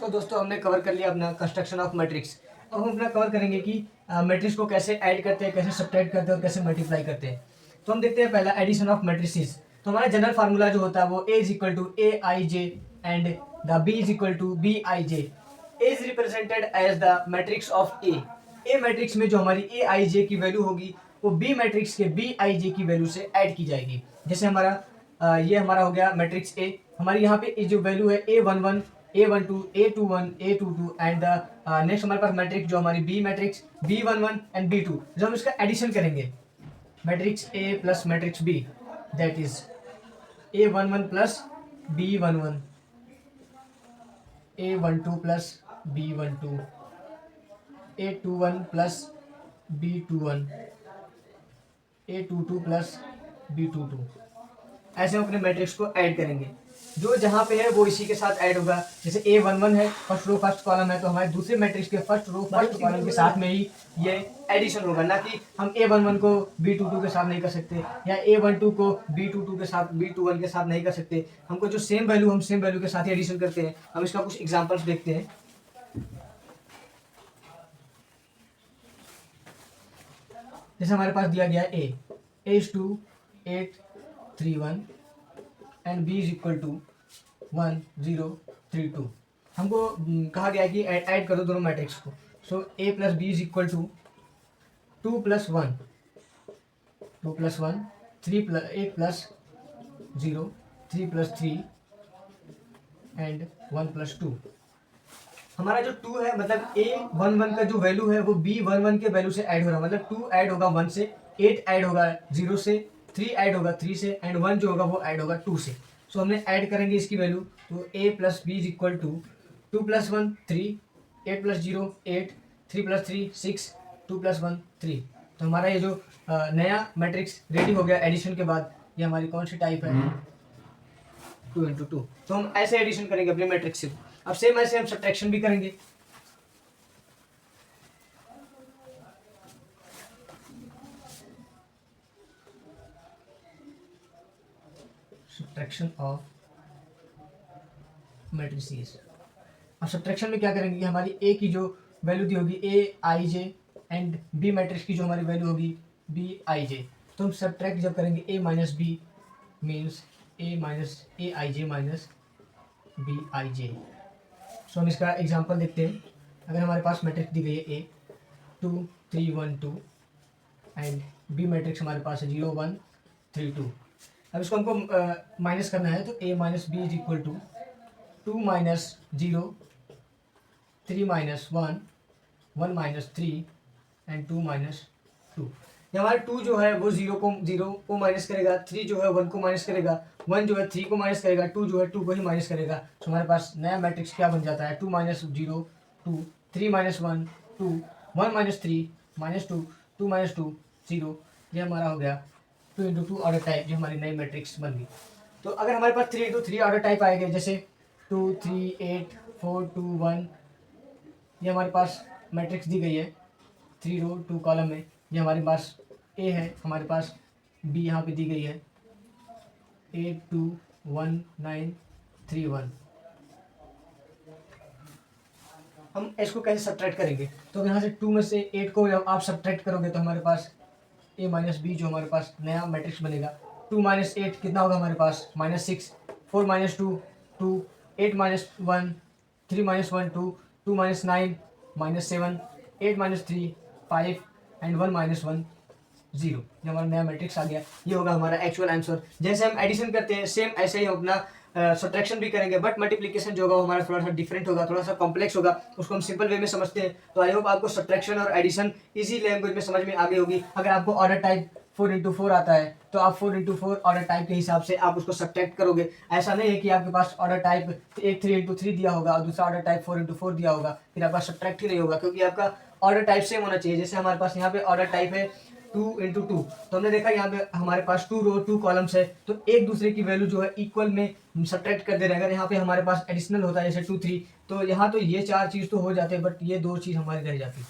तो दोस्तों हमने कवर कर लिया अपना कंस्ट्रक्शन ऑफ मैट्रिक्स। अब हम अपना कवर करेंगे कि मैट्रिक्स को कैसे ऐड करते हैं, कैसे सब्ट्रैक्ट करते हैं और कैसे मल्टीप्लाई करते हैं। तो हम देखते हैं पहला एडिशन ऑफ मैट्रिसेस। तो हमारा जनरल फार्मूला जो होता है वो A is equal to A I J and the B is equal to B I J. A is represented as the matrix of A. A matrix में जो हमारी ए I जे की वैल्यू होगी वो बी मैट्रिक्स के बी आई जे की value से add की जाएगी। जैसे हमारा ये हमारा हो गया मैट्रिक्स ए। हमारी यहाँ पे जो वैल्यू है A11 A12 A21 A22 and next हमारे पास मैट्रिक्स जो हमारी B matrix B11 and B2। जब हम इसका एडिशन करेंगे matrix A plus matrix B that is A11 plus B11 A12 plus B12 A21 plus B21 A22 plus B22। ऐसे हम अपने मैट्रिक्स को ऐड करेंगे। जो जहाँ पे है वो इसी के साथ ऐड होगा। जैसे A11 है फर्स्ट रो फर्स्ट कॉलम है तो हमारे दूसरे मैट्रिक्स के फर्स्ट रो फर्स्ट कॉलम के साथ में ही ये एडिशन होगा, ना कि हम A11 को B22 के साथ नहीं कर सकते या A12 को B22 के साथ B21 के साथ नहीं कर सकते। हमको जो सेम वैल्यू हम सेम वैल्यू के साथ ही एडिशन करते हैं। हम इसका कुछ एग्जाम्पल्स देखते हैं। जैसे हमारे पास दिया गया A is 2 8 3 1 and B is equal to 1 0 3 2। हमको कहा गया है कि ऐड करो दोनों मैट्रिक्स को। So A plus B is equal to 2 plus 1 2 plus 1 3 plus 8 plus 0 3 plus 3 and 1 plus 2। हमारा जो 2 है मतलब A11 का जो वैल्यू है वो B11 के वैल्यू से ऐड हो रहा है। मतलब 2 ऐड होगा 1 से, 8 ऐड होगा 0 से, 3 ऐड होगा 3 से एंड 1 जो होगा वो ऐड होगा 2 से। सो हमने ऐड करेंगे इसकी वैल्यू। तो A plus B is equal to 2 plus 1 3 8 plus 0 8 3 plus 3 6 2 plus 1 3। तो हमारा ये जो नया मैट्रिक्स रेडी हो गया एडिशन के बाद। ये हमारी कौन सी टाइप है 2 इंटू 2। तो हम ऐसे एडिशन करेंगे अपने मैट्रिक्स से। अब सेम ऐसे हम सब्ट्रैक्शन भी करेंगे। Subtraction of matrices. अब सब्ट्रैक्शन में क्या करेंगे कि हमारी ए की जो वैल्यू दी होगी ए I J and B matrix की जो हमारी वैल्यू होगी बी आई जे। तो हम सब्ट्रैक्ट जब करेंगे A minus B means A minus A I J minus B I J. So हम इसका एग्जांपल देखते हैं। अगर हमारे पास मैट्रिक्स दी गई है ए 2 3 1 2 एंड बी मैट्रिक्स हमारे पास है 0 1 3 2। अब इसको हमको माइनस करना है तो a minus B is equal to 2 minus 0 3 minus 1 1 minus 3 and 2 minus 2। ये हमारा 2 जो है वो 0 को माइनस करेगा, 3 जो है 1 को माइनस करेगा, 1 जो है 3 को माइनस करेगा, 2 जो है 2 को ही माइनस करेगा। तो हमारे पास नया मैट्रिक्स क्या बन जाता है 2 minus 0 2 3 minus 1 2 1 minus 3 minus 2 2 minus 2 0। ये हमारा हो गया 2 इंटू 2 ऑर्डर टाइप जो हमारी नई मैट्रिक्स बन गई। तो अगर हमारे पास 3 इंटू 3 ऑर्डर टाइप आएंगे जैसे 2 3 8 4 2 1। ये हमारे पास मैट्रिक्स दी गई है 3 रो 2 कॉलम में। ये हमारे पास ए है, हमारे पास बी यहाँ पे दी गई है 8 2 1 9 3 1। हम इसको कैसे सब्ट्रैक्ट करेंगे तो यहाँ से 2 में से 8 को जब आप सब्ट्रैक्ट करोगे तो हमारे पास ए माइनस बी जो हमारे पास नया मैट्रिक्स बनेगा 2 माइनस 8 कितना होगा हमारे पास minus 6 4 minus 2 2 8 minus 1 3 minus 1 2 2 minus 9 minus 7 8 minus 3 5 and 1 minus 1 0। ये हमारा नया मैट्रिक्स आ गया। ये होगा हमारा एक्चुअल आंसर। जैसे हम एडिशन करते हैं सेम ऐसे ही हम अपना सब्ट्रैक्शन भी करेंगे, बट मल्टीप्लिकेशन जो होगा वो हमारा थोड़ा सा डिफरेंट होगा, थोड़ा सा कॉम्प्लेक्स होगा। उसको हम सिंपल वे में समझते हैं। तो आई होप आपको सब्ट्रैक्शन और एडिशन इजी लैंग्वेज में समझ में आ गई होगी। अगर आपको ऑर्डर टाइप 4 इंटू 4 आता है तो आप 4 इंटू 4 ऑर्डर टाइप के हिसाब से आप उसको सब्ट्रैक्ट करोगे। ऐसा नहीं है कि आपके पास ऑर्डर टाइप एक 3 इंटू 3 दिया होगा और दूसरा ऑर्डर टाइप 4 इंटू 4 दिया होगा, फिर आपका सब्ट्रैक्ट ही नहीं होगा, क्योंकि आपका ऑर्डर टाइप सेम होना चाहिए। जैसे हमारे पास यहाँ पे ऑर्डर टाइप है 2 इंटू 2। तो हमने देखा यहाँ पे हमारे पास 2 रो 2 कॉलम्स है तो एक दूसरे की वैल्यू जो है इक्वल में सब्ट्रैक्ट कर दे रहे हैं। अगर यहाँ पे हमारे पास एडिशनल होता है जैसे 2 3 तो यहाँ तो ये 4 चीज़ तो हो जाते हैं, बट ये 2 चीज़ हमारी रह जाती है।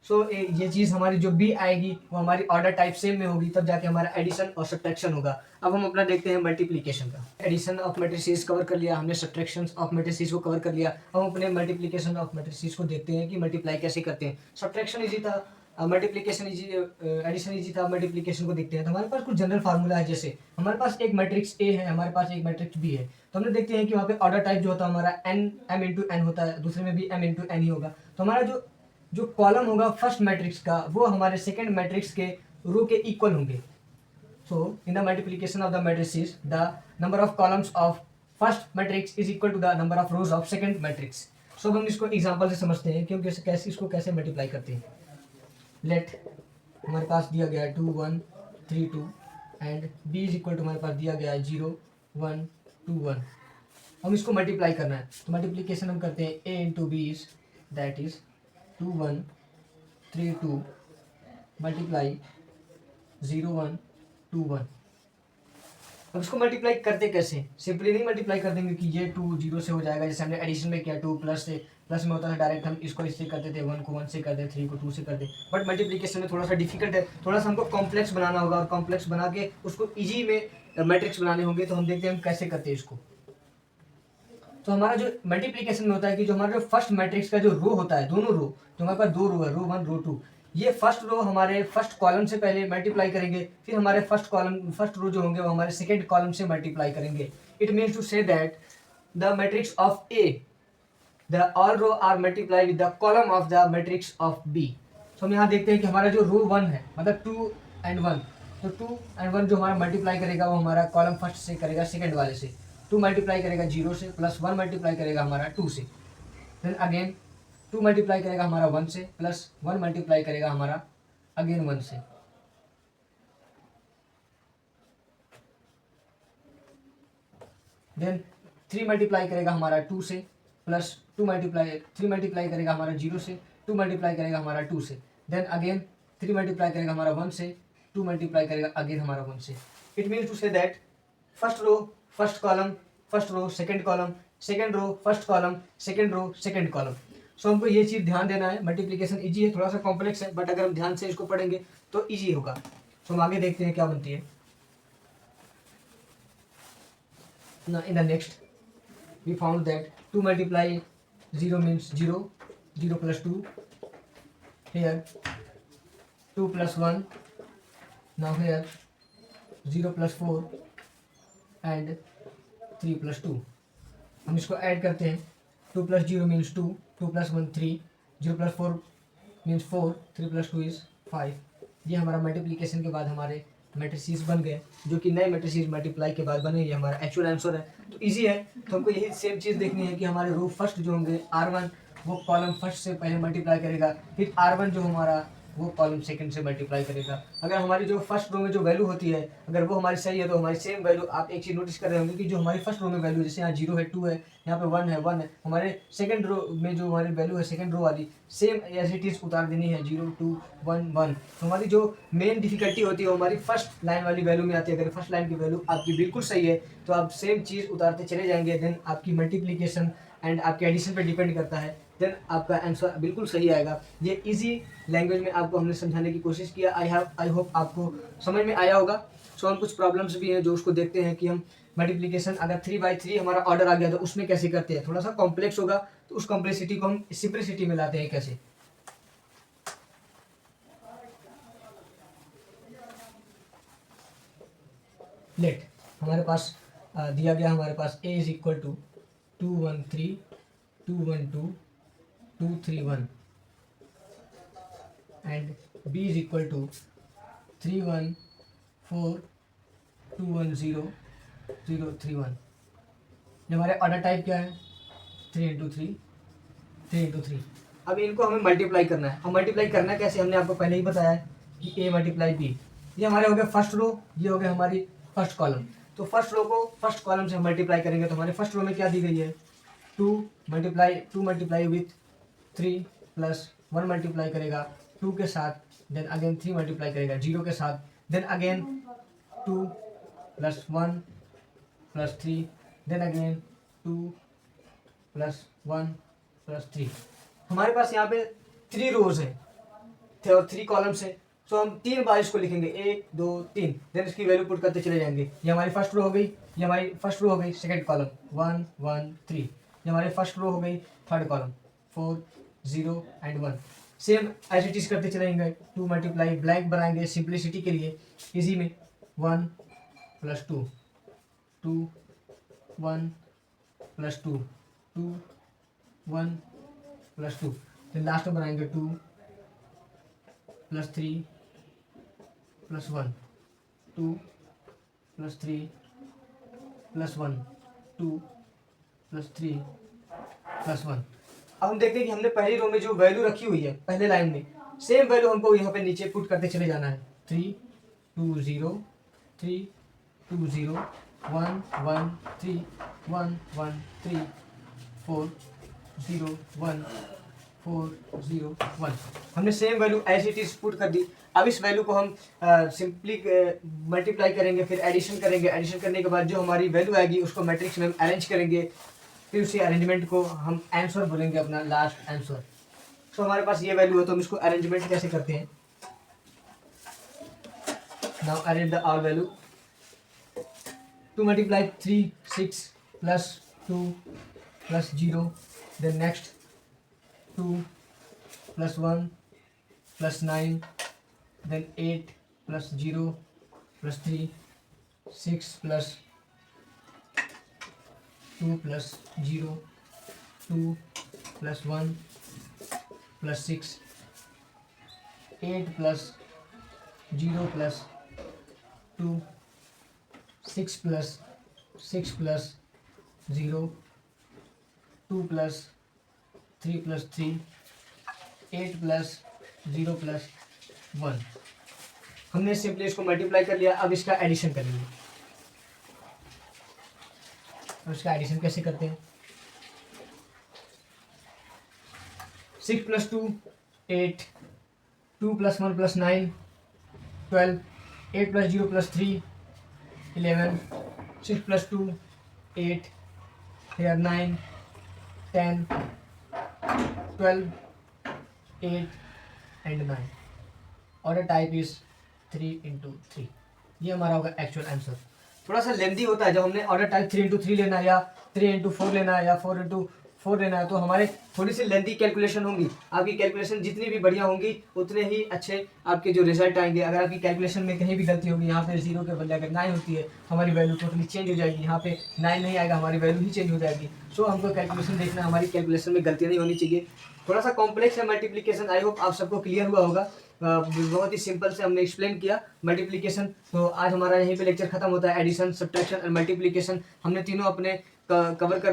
सो ये चीज़ हमारी जो बी आएगी वो हमारी ऑर्डर टाइप सेम में होगी, तब जाके हमारा एडिशन और सब्ट्रैक्शन होगा। अब हम अपना देखते हैं मल्टीप्लिकेशन का। एडिशन ऑफ मैट्रिसेस कवर कर लिया हमने, सब्ट्रैक्शन ऑफ मैट्रिसेस को कवर कर लिया। अब हम अपने मल्टीप्लिकेशन ऑफ मैट्रिसेस को देखते हैं कि मल्टीप्लाई कैसे करते हैं। सब्ट्रैक्शन इजी था, मल्टीप्लिकेशन इजी, एडिशन इजी था। मल्टीप्लिकेशन को देखते हैं तो हमारे पास कुछ जनरल फार्मूला है। जैसे हमारे पास एक मैट्रिक्स ए है, हमारे पास एक मैट्रिक्स बी है, तो हमने देखते हैं कि वहाँ पे ऑर्डर टाइप जो होता है हमारा एन एम इंटू एन होता है, दूसरे में भी एम इंटू एन ही होगा। तो हमारा जो जो कॉलम होगा फर्स्ट मैट्रिक्स का वो हमारे सेकंड मैट्रिक्स के रो के इक्वल होंगे। So in the multiplication of the matrices the number of columns of first matrix is equal to the number of rows of second matrix. So हम इसको example से समझते हैं क्योंकि कैसे इसको कैसे मल्टीप्लाई करते हैं। लेट हमारे पास दिया गया है 2 1 3 2 and B is equal to हमारे पास दिया गया है 0 1 2 1। हम इसको मल्टीप्लाई करना है तो मल्टीप्लिकेशन हम करते हैं A into B is that is 2 1 3 2 multiply 0 1 2 1। अब इसको मल्टीप्लाई करते कैसे, सिंपली नहीं मल्टीप्लाई कर देंगे कि ये 2 0 से हो जाएगा, जैसे हमने एडिशन में किया 2 प्लस से प्लस में होता था डायरेक्ट हम इसको इससे करते थे, 1 को 1 से करते, 3 को 2 से करते। बट मल्टीप्लिकेशन में थोड़ा सा डिफिकल्ट है, थोड़ा सा हमको कॉम्प्लेक्स बनाना होगा और कॉम्प्लेक्स बना के उसको ईजी में मैट्रिक्स बनाने होंगे। तो हम देखते हैं हम कैसे करते हैं इसको। तो हमारा जो मल्टीप्लिकेशन में होता है कि जो हमारा जो फर्स्ट मैट्रिक्स का जो रो होता है, दोनों रो, तो हमारे पास दो रो है, रो 1 रो 2, ये फर्स्ट रो हमारे फर्स्ट कॉलम से पहले मल्टीप्लाई करेंगे, फिर हमारे फर्स्ट रो जो होंगे वो हमारे सेकंड कॉलम से मल्टीप्लाई करेंगे। It means to say that the matrix of A the all row are multiply with the column of the matrix of B. तो हम यहाँ देखते हैं कि हमारा जो रो 1 है मतलब 2 एंड 1, तो 2 एंड 1 जो हमारा मल्टीप्लाई करेगा वो हमारा कॉलम फर्स्ट से करेगा सेकंड वाले से, 2 मल्टीप्लाई करेगा 0 से, प्लस 1 मल्टीप्लाई करेगा हमारा 2 से, देन अगेन 2 मल्टीप्लाई करेगा हमारा 1 से, प्लस 1 मल्टीप्लाई करेगा हमारा अगेन 1 से, देन 3 मल्टीप्लाई करेगा हमारा 2 से, प्लस 3 मल्टीप्लाई करेगा हमारा 0 से, 2 मल्टीप्लाई करेगा हमारा 2 से, देन अगेन 3 मल्टीप्लाई करेगा हमारा 1 से, 2 मल्टीप्लाई करेगा अगेन हमारा 1 से। It means to say that first row first column, first row second column, second row first column, second row second column. So हमको ये चीज़ ध्यान देना है। मल्टीप्लिकेशन इजी है, थोड़ा सा कॉम्प्लेक्स है, बट अगर हम ध्यान से इसको पढ़ेंगे तो इजी होगा। सो हम आगे देखते हैं क्या बनती है ना। In the next we found that 2 multiply 0 means 0, 0 plus 2, here 2 plus 1, now here 0 plus 4 and 3 plus 2। हम इसको ऐड करते हैं, 2 plus 0 means 2, 2 plus 1 3, 0 plus 4 means 4, 3 plus 2 is 5। ये हमारा मल्टीप्लिकेशन के बाद हमारे मैट्रिसेस बन गए, जो कि नए मैट्रिसेस मल्टीप्लाई के बाद बने। ये हमारा एक्चुअल आंसर है, तो इजी है। तो हमको यही सेम चीज़ देखनी है कि हमारे रो फर्स्ट जो होंगे R1 वो कॉलम फर्स्ट से पहले मल्टीप्लाई करेगा, फिर R1 जो हमारा वो कॉलम सेकंड से मल्टीप्लाई करेगा। अगर हमारी जो फर्स्ट रो में जो वैल्यू होती है अगर वो हमारी सही है तो हमारी सेम वैल्यू, आप एक चीज़ नोटिस कर रहे होंगे कि जो हमारी फर्स्ट रो में वैल्यू, जैसे यहाँ 0 है 2 है, यहाँ पे 1 है 1 है, हमारे सेकंड रो में जो हमारी वैल्यू है सेकंड रो वाली सेम एज इट इज़ उतार देनी है, 0 2 1 1। तो हमारी जो मेन डिफिकल्टी होती है वो हमारी फर्स्ट लाइन वाली वैल्यू में आती है। अगर फर्स्ट लाइन की वैल्यू आपकी बिल्कुल सही है तो आप सेम चीज़ उतारते चले जाएंगे, देन आपकी मल्टीप्लिकेशन एंड आपके एडिशन पे डिपेंड करता है, देन आपका आंसर बिल्कुल सही आएगा। ये इजी लैंग्वेज में आपको हमने समझाने की कोशिश किया। आई होप आपको समझ में आया होगा। सो हम कुछ प्रॉब्लम्स भी हैं जो उसको देखते हैं कि हम मल्टीप्लिकेशन अगर 3/3 हमारा ऑर्डर आ गया तो उसमें कैसे करते हैं। थोड़ा सा कॉम्प्लेक्स होगा तो उस कॉम्प्लेक्सिटी को हम सिंपलिसिटी में लाते हैं कैसे। लेट हमारे पास दिया गया, हमारे पास a is equal to 2 1 3 2 1 2 2 3 1 and b is equal to 3 1 4 2 1 0 0 3 1। ये हमारे ऑर्डर टाइप क्या है, 3 इंटू 3 3 इंटू 3। अब इनको हमें मल्टीप्लाई करना है। अब मल्टीप्लाई करना कैसे हमने आपको पहले ही बताया है कि a मल्टीप्लाई b। ये हमारे हो गए फर्स्ट रो, ये हो गया हमारी फर्स्ट कॉलम। तो फर्स्ट रो को फर्स्ट कॉलम से हम मल्टीप्लाई करेंगे तो हमारे फर्स्ट रो में क्या दी गई है, 2 मल्टीप्लाई विथ 3 प्लस 1 मल्टीप्लाई करेगा 2 के साथ, देन अगेन 3 मल्टीप्लाई करेगा 0 के साथ, then again 2 plus 1 plus 3, then again 2 plus 1 plus 3। हमारे पास यहाँ पे 3 रोज है, और 3 कॉलम्स है, सो हम 3 बार इसको लिखेंगे, 1 2 3, देन इसकी वैल्यू पुट करते चले जाएंगे। ये हमारी फर्स्ट रो हो गई, ये हमारी फर्स्ट रो हो गई, सेकंड कॉलम 1 1 3, ये हमारी फर्स्ट रो हो गई, third column 4 0 and 1। Same as it is करते चलेंगे, 2 मल्टीप्लाई ब्लैंक बनाएंगे सिंप्लिसिटी के लिए, इजी में 1 + 2 2 1 + 2 2 1 + 2, फिर लास्ट में बनाएंगे 2 + 3 + 1 2 + 3 + 1 2 + 3 + 1। अब हम देखते हैं कि हमने पहली रो में जो वैल्यू रखी हुई है पहले लाइन में, सेम वैल्यू हमको यहाँ पे नीचे पुट करते चले जाना है। 3 2 0 3 2 0 1 1 3 1 1 3 4 0 1 4 0 1। हमने same value as it is put कर दी। अब इस वैल्यू को हम सिंपली मल्टीप्लाई करेंगे, फिर एडिशन करेंगे। एडिशन करने के बाद जो हमारी वैल्यू आएगी उसको मैट्रिक्स में हम अरेंज करेंगे, फिर उसी अरेंजमेंट को हम आंसर बोलेंगे, अपना लास्ट आंसर। तो हमारे पास ये वैल्यू है, तो हम इसको अरेंजमेंट कैसे करते हैं। Now arrange the all value. 2 × 3 6 + 2 + 0, then next 2 + 1 + 9, then 8 + 0 + 3 6 + 2 + 0 2 + 1 + 6 8 + 0 + 2 6 + 6 + 0 2 + 3 + 3 8 + 0 + 1। हमने सिंपली इसको मल्टीप्लाई कर लिया। अब इसका एडिशन करेंगे। अब इसका एडिशन कैसे करते हैं। 6 + 2 8 2 + 1 + 9 12 8 + 0 + 3 11 6 + 2 8 here 9 10 12 8 and 9। Order type is 3 × 3। ये हमारा होगा एक्चुअल आंसर। थोड़ा सा लेंदी होता है जब हमने ऑर्डर टाइप 3 × 3 लेना है, या 3 × 4 लेना है, या 4 × 4 लेना है, तो हमारे थोड़ी सी लेंदी कैलकुलेशन होंगी। आपकी कैलकुलेशन जितनी भी बढ़िया होंगी उतने ही अच्छे आपके जो रिजल्ट आएंगे। अगर आपकी कैलकुलेशन में कहीं भी गलती होगी, यहाँ पे 0 के बदले अगर 9 होती है, हमारी वैल्यू टोटली चेंज हो जाएगी। यहाँ पे 9 नहीं आएगा, हमारी वैल्यू ही चेंज हो जाएगी। सो हमको कैलकुलेशन देखना, हमारी कैलकुलेशन में गलतियाँ नहीं होनी चाहिए। थोड़ा सा कॉम्प्लेक्स है मल्टीप्लिकेशन, आई होप आप सबको क्लियर हुआ होगा। बहुत ही सिंपल से हमने एक्सप्लेन किया मल्टीप्लिकेशन। तो आज हमारा यहीं पे लेक्चर खत्म होता है। एडिशन, सब्ट्रैक्शन और मल्टीप्लिकेशन हमने तीनों अपने कवर कर लिया।